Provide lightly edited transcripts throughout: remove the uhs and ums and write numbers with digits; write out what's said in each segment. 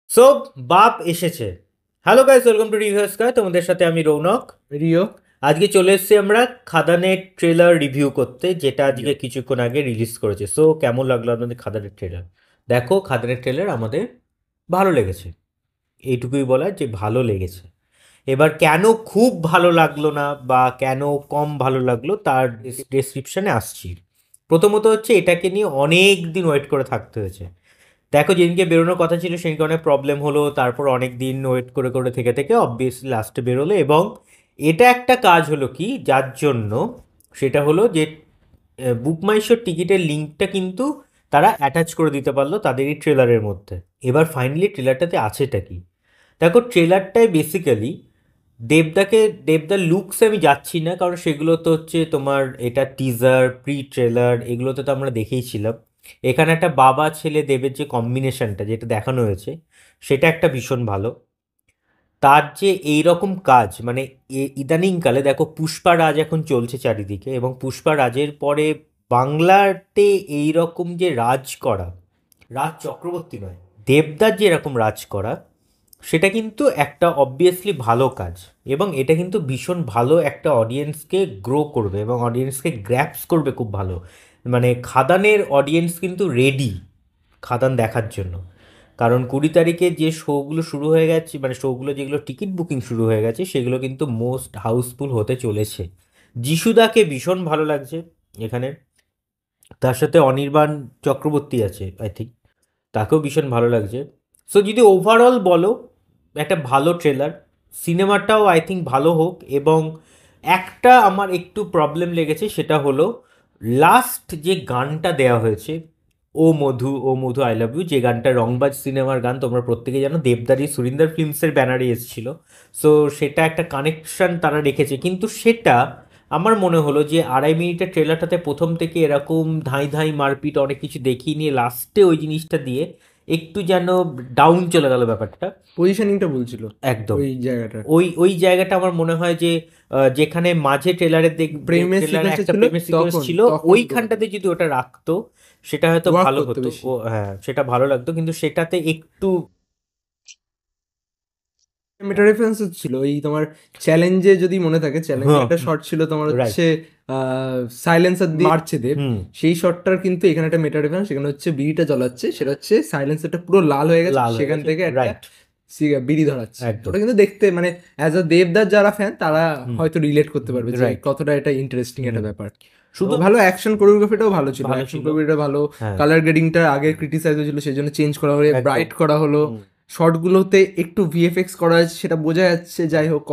So বাপ এসেছে। Hello guys, welcome to review sky. তোমাদের সাথে আমি রৌনক। রিও আজকে চলে এসেছি আমরা খাদানের ট্রেলার রিভিউ করতে, যেটা আজকে রিও কিছুক্ষণ আগে রিলিজ করেছে। সো কেমন লাগলো আপনাদের খাদানের ট্রেলার? দেখো, খাদানের ট্রেলার আমাদের ভালো লেগেছে, এইটুকুই বলার যে ভালো লেগেছে। এবার কেন খুব ভালো লাগলো না বা কেন কম ভালো লাগলো তার ডেসক্রিপশনে আসছি। প্রথমত হচ্ছে, এটাকে নিয়ে অনেক দিন ওয়েট করে থাকতে হয়েছে। দেখো, যেদিনকে বেরোনোর কথা ছিল সেদিনকে অনেক প্রবলেম হলো, তারপর অনেক দিন ওয়েট করে করে থেকে থেকে অবভিয়াসলি লাস্টে বেরোলো। এবং এটা একটা কাজ হলো কি যার জন্য, সেটা হলো যে বুক মাই শোর টিকিটের লিঙ্কটা কিন্তু তারা অ্যাটাচ করে দিতে পারলো তাদের এই ট্রেলারের মধ্যে। এবার ফাইনালি ট্রেলারটাতে আছেটা কি? দেখো, ট্রেলারটায় বেসিক্যালি দেবদার লুকসে আমি যাচ্ছি না, কারণ সেগুলো তো হচ্ছে তোমার, এটা টিজার প্রি ট্রেলার, এগুলোতে তো আমরা দেখেইছিলাম। এখানে একটা বাবা ছেলে দেবের যে কম্বিনেশনটা যেটা দেখানো হয়েছে, সেটা একটা ভীষণ ভালো। তার যে এই রকম কাজ, মানে ইদানিংকালে দেখো পুষ্পা রাজ এখন চলছে চারিদিকে, এবং পুষ্পা রাজের পরে বাংলাতে এই রকম যে রাজ করা, রাজ চক্রবর্তী নয়, দেবদার যে এরকম রাজ করা, সেটা কিন্তু একটা অবভিয়াসলি ভালো কাজ। এবং এটা কিন্তু ভীষণ ভালো একটা অডিয়েন্সকে গ্রো করবে এবং অডিয়েন্সকে গ্র্যাপস করবে খুব ভালো। মানে খাদানের অডিয়েন্স কিন্তু রেডি খাদান দেখার জন্য। কারণ 20 তারিখে যে শোগুলো শুরু হয়ে গেছে, মানে শোগুলো যেগুলো টিকিট বুকিং শুরু হয়ে গেছে, সেগুলো কিন্তু মোস্ট হাউসফুল হতে চলেছে। যিশুদাকে ভীষণ ভালো লাগছে এখানে। তার সাথে অনির্বাণ চক্রবর্তী আছে আই থিঙ্ক, তাকেও ভীষণ ভালো লাগছে। সো যদি ওভারঅল বলো, একটা ভালো ট্রেলার, সিনেমাটাও আই থিঙ্ক ভালো হোক। এবং একটা আমার একটু প্রবলেম লেগেছে, সেটা হলো লাস্ট যে গানটা দেওয়া হয়েছে, ও মধু আই লাভ ইউ, যে গানটা রংবাজ সিনেমার গান, তোমরা প্রত্যেকে জানো দেবদারি সুরিন্দর ফিল্মসের ব্যানারে এসেছিল। সো সেটা একটা কানেকশন তারা রেখেছে, কিন্তু সেটা আমার মনে হলো যে 2.5 মিনিটের ট্রেলারটাতে প্রথম থেকে এরকম ধাই ধাই মারপিট অনেক কিছু দেখিয়ে নিয়ে লাস্টে ওই জিনিসটা দিয়ে একটু যেন ডাউন চলে গেল ব্যাপারটা। পজিশনিংটা বলছিল একদম। ওই জায়গাটা। ওই জায়গাটা আমার মনে হয় যে যেখানে মাঝে ট্রেলারে দেখবে, প্রেমের ট্রেলারে সিকোয়েন্সটা একটা ছিল প্রেমের সিকোয়েন্স তখন ছিল, তখন ওইখানটাতে যদি ওটা রাখতো সেটা হয়তো ওয়ার্ক ভালো করতে হতো। বেশি। ও হ্যাঁ, সেটা ভালো লাগতো, কিন্তু সেটাতে একটু মেটা রেফারেন্স ছিল ওই তোমার চ্যালেঞ্জে, যদি মনে থাকে চ্যালেঞ্জে হ্যাঁ, একটা শট ছিল তোমার রাইট। হচ্ছে সাইলেন্সার দিয়ে মারছে দেব। হুম। সেই শটটার কিন্তু এখানে একটা মেটা রেফারেন্স, সেখানে হচ্ছে বিড়িটা জ্বলাচ্ছে, সেটা হচ্ছে সাইলেন্সারটা পুরো লাল হয়ে গেছে, লাল হয়ে সেখান গেছে, থেকে একটা রাইট। বিড়ি ধরাচ্ছে। একদম। ওটা কিন্তু দেখতে মানে অ্যাজ আ দেবদার যারা ফ্যান তারা হুম। হয়তো রিলেট করতে পারবে যে রাইট। কতটা এটা ইন্টারেস্টিং একটা হুম। ব্যাপার। তো শুধু ভালো অ্যাকশন কোরিওগ্রাফিটাও ভালো ছিল, ভালো অ্যাকশন ছিল। কোরিওগ্রাফিটা ভালো। হ্যাঁ। কালার গ্রেডিংটা আগে ক্রিটিসাইজ হয়েছিল, সেই জন্য চেঞ্জ করা হলো, একদম। ব্রাইট করা হলো। হুম। শর্টগুলোতে একটু ভিএফএক্স করা আছে সেটা বোঝা যাচ্ছে, যাই হোক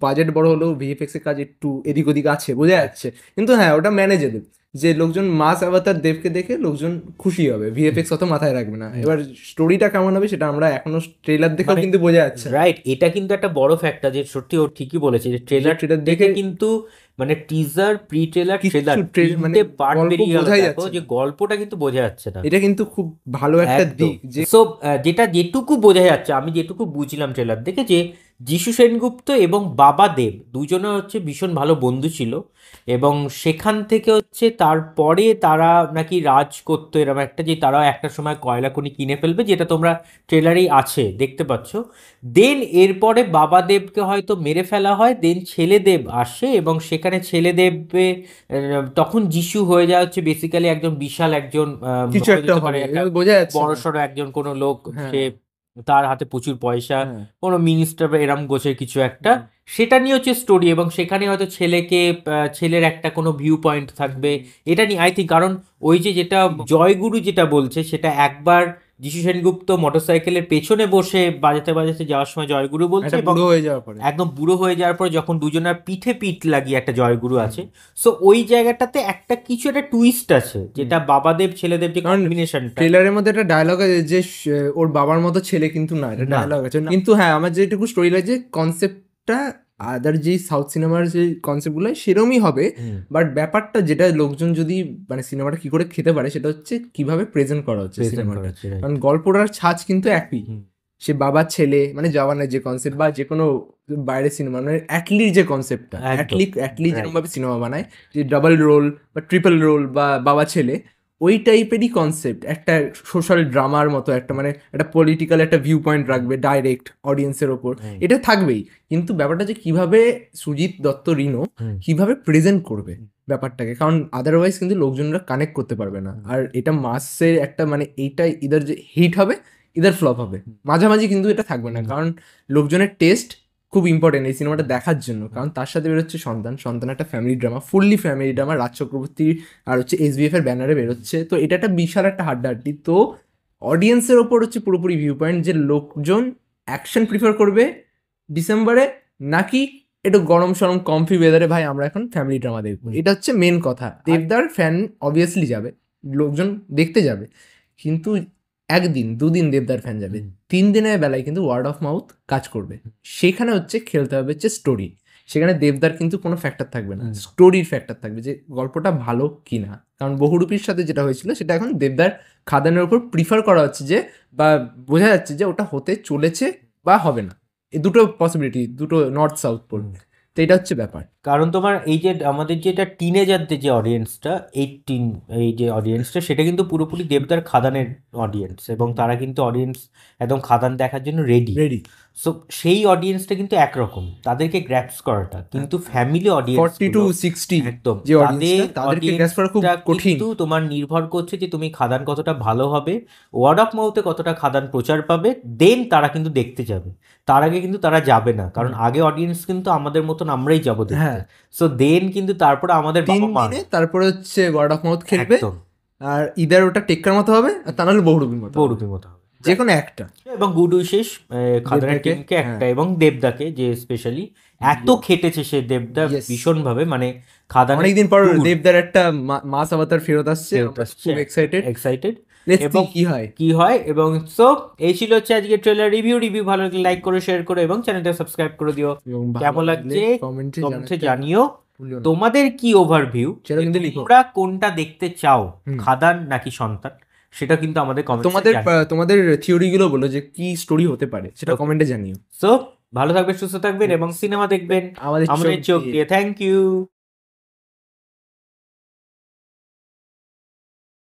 বাজেট বড় হলেও ভিএফএক্স এর কাজ একটু এদিক ওদিক আছে বোঝা যাচ্ছে, কিন্তু হ্যাঁ ওটা ম্যানেজেবল। যে লোকজন মাস অ্যাভাতার দেবকে দেখে লোকজন খুশি হবে, ভিএফএক্স অত মাথায় রাখবে না। হুম। এবার স্টোরিটা কেমন হবে সেটা আমরা এখনো ট্রেলার দেখেও মানে কিন্তু বোঝা যাচ্ছে না। রাইট, এটা কিন্তু একটা বড় ফ্যাক্টর যে সত্যি ও ঠিকই বলেছে যে যে ট্রেলার ট্রেলার দেখে দেখে কিন্তু, মানে টিজার প্রি ট্রেলার কিচ্ছু ট্রেলার মানে তিনটে পার্ট গল্প বেরিয়ে গেল, বোঝাই দেখো যাচ্ছে যে না। গল্পটা কিন্তু বোঝা যাচ্ছে না। এটা কিন্তু খুব ভালো একটা একদম। দিক যে সো যেটা যেটুকু বোঝা যাচ্ছে, আমি যেটুকু বুঝলাম ট্রেলার দেখে, যে যিশু সেনগুপ্ত এবং বাবা দেব দুজনে হচ্ছে ভীষণ ভালো বন্ধু ছিল। এবং সেখান থেকে হচ্ছে তারপরে তারা নাকি রাজ করতো, এরকম একটা, যে তারা একটা সময় কয়লা খনি কিনে ফেলবে, যেটা তোমরা ট্রেলারেই আছে দেখতে পাচ্ছ। দেন এরপরে বাবা দেবকে হয়তো মেরে ফেলা হয়, দেন ছেলে দেব আসে এবং সেখানে ছেলে দেব তখন যিশু হয়ে যায় হচ্ছে বেসিক্যালি একজন বিশাল একজন কিছু হয়ে একটা যেতে পারে হবে, একটা এবার বোঝা যাচ্ছে না। বড়সড় একজন কোনো লোক। হ্যাঁ, সে, তার হাতে প্রচুর পয়সা, হ্যাঁ, কোনো মিনিস্টার বা এরম গোছের কিছু একটা, হুম, সেটা নিয়ে হচ্ছে স্টোরি। এবং সেখানে হয়তো ছেলেকে ছেলের একটা কোনো ভিউ পয়েন্ট থাকবে, হুম। এটা নিয়ে আই থিঙ্ক। কারণ ওই যে যেটা জয়গুরু যেটা বলছে, সেটা একবার যিশু সেনগুপ্ত মোটরসাইকেলের পেছনে বসে বাজাতে বাজাতে যাওয়ার সময় জয়গুরু বলছে, একটা এবং বুড়ো হয়ে যাওয়ার পরে একদম বুড়ো হয়ে যাওয়ার পর যখন দুজনের পিঠে পিঠ লাগিয়ে একটা জয়গুরু হুম, আছে। সো ওই জায়গাটাতে একটা কিছু একটা টুইস্ট আছে, হুম। যেটা বাবাদেব ছেলেদেব যে কারণ কম্বিনেশনটা। ট্রেলারের মধ্যে একটা ডায়লগ আছে যে ওর বাবার মতো ছেলে কিন্তু না, এটা না। ডায়লগ আছে না। কিন্তু হ্যাঁ, আমার যেটুকু স্টোরি লাগে কনসেপ্টটা আদার যে সাউথ সিনেমার যে কনসেপ্টগুলো সেরমই হবে। হুম। বাট ব্যাপারটা যেটা লোকজন যদি মানে সিনেমাটা কি করে খেতে পারে সেটা হচ্ছে কিভাবে প্রেজেন্ট করা হচ্ছে প্রেজেন্ট সিনেমাটা। করেছে, রাইট। কারণ গল্পটার ছাঁচ কিন্তু একই। হুম। সে বাবার ছেলে মানে জওয়ানের যে কনসেপ্ট বা যে কোনো বাইরের সিনেমা মানে অ্যাটলির যে কনসেপ্টটা, একদম। অ্যাটলি রাইট। যেরকমভাবে সিনেমা বানায়, যে ডাবল রোল বা ট্রিপল রোল বা বাবা ছেলে, ওই টাইপেরই কনসেপ্ট, একটা সোশ্যাল ড্রামার মতো একটা, মানে একটা পলিটিক্যাল একটা ভিউ পয়েন্ট রাখবে ডাইরেক্ট অডিয়েন্সের ওপর, এটা থাকবেই। কিন্তু ব্যাপারটা যে কিভাবে সুজিত দত্ত রিনো কিভাবে প্রেজেন্ট করবে ব্যাপারটাকে, কারণ আদারওয়াইজ কিন্তু লোকজনরা কানেক্ট করতে পারবে না। আর এটা মাসের একটা, মানে এইটা ইদার যে হিট হবে ইদার ফ্লপ হবে, মাঝামাঝি কিন্তু এটা থাকবে না। কারণ লোকজনের টেস্ট খুব ইম্পর্টেন্ট এই সিনেমাটা দেখার জন্য, কারণ তার সাথে বেরোচ্ছে সন্তান একটা family drama, fully family drama, Raj Chakraborty আর হচ্ছে SBF এর ব্যানারে বেরোচ্ছে। তো এটা একটা বিশাল একটা হাড্ডাহাড্ডি। তো অডিয়েন্সের ওপর হচ্ছে পুরোপুরি ভিউ পয়েন্ট, যে লোকজন অ্যাকশন প্রিফার করবে ডিসেম্বরে, নাকি একটু গরম সরম কমফি ওয়েদারে ভাই আমরা এখন ফ্যামিলি ড্রামা দেখবো। এটা হচ্ছে মেন কথা। দেবদার ফ্যান অবভিয়াসলি যাবে, লোকজন দেখতে যাবে, কিন্তু একদিন দুদিন দেবদার ফ্যান যাবে, 3 দিনের বেলায় কিন্তু ওয়ার্ড অফ মাউথ কাজ করবে। সেখানে হচ্ছে খেলতে হবে হচ্ছে স্টোরি, সেখানে দেবদার কিন্তু কোনো ফ্যাক্টর থাকবে না, স্টোরির ফ্যাক্টর থাকবে, যে গল্পটা ভালো কি না। কারণ বহুরূপীর সাথে যেটা হয়েছিল সেটা এখন দেবদার খাদানের উপর প্রিফার করা হচ্ছে, যে বা বোঝা যাচ্ছে যে ওটা হতে চলেছে বা হবে না। এই দুটো পসিবিলিটি, দুটো নর্থ সাউথ পোল। তো এটা হচ্ছে ব্যাপার। কারণ তোমার এই যে আমাদের যেটা টিনেজারদের যে অডিয়েন্সটা, এই যে অডিয়েন্সটা, সেটা কিন্তু পুরোপুরি দেবদার খাদানের অডিয়েন্স, এবং তারা কিন্তু অডিয়েন্স একদম খাদান দেখার জন্য রেডি। রেডি। সো সেই অডিয়েন্সটা কিন্তু একরকম, তাদেরকে গ্র্যাপস করাটা, কিন্তু ফ্যামিলি অডিয়েন্স 40 to 60 একদম যে অডিয়েন্সটা, তাদেরকে গ্যাস করা খুব কঠিন। কিন্তু তোমার নির্ভর করছে যে তুমি খাদান কতটা ভালো হবে, ওয়ার্ড অফ মাউথে কতটা খাদান প্রচার পাবে, দেন তারা কিন্তু দেখতে যাবে। তার আগে কিন্তু তারা যাবে না, কারণ আগে অডিয়েন্স কিন্তু আমাদের মতন আমরাই যাবো দেখতে। হ্যাঁ। সো দেন কিন্তু তারপরে আমাদের 3 বাবা মা দিনে তারপরে হচ্ছে ওয়ার্ড অফ মাউথ খেলবে, একদম আর ইদার ওটা টেক্কার মতো হবে, আর তা নাহলে বহুরূপীর মতো হবে। বহুরূপীর মতো হবে। যে কোনো একটা। এবং গুড উইশেস খাদানের দেবদাকে, টিমকে একটা, এবং দেবদাকে, যে স্পেশালি এত খেটেছে সে দেবদা Yes. ভীষণভাবে, মানে খাদান অনেকদিন পর দেবদার একটা মাস আভাতার ফেরত আসছে, আমরা খুব এক্সাইটেড এবং কি হয় কি হয়। এবং সো এই ছিল হচ্ছে আজকে ট্রেলার রিভিউ। ভালো লাগলে লাইক করো, শেয়ার করো, এবং চ্যানেলটা সাবস্ক্রাইব করে দিও। এবং কেমন লাগছে কমেন্টে জানিও। ভুলিও না। তোমাদের কি ওভারভিউ, সেটা কিন্তু লিখো। তোমরা কোনটা দেখতে চাও, খাদান নাকি সন্তান, সেটা কিন্তু আমাদের তোমাদের কমেন্টে তোমাদের থিওরি গুলো বলো যে কি স্টোরি হতে পারে, সেটা কমেন্টে জানিও। সো ভালো থাকবেন, সুস্থ থাকবেন, এবং সিনেমা দেখবেন আমাদের আমাদের চোখ দিয়ে। Thank you.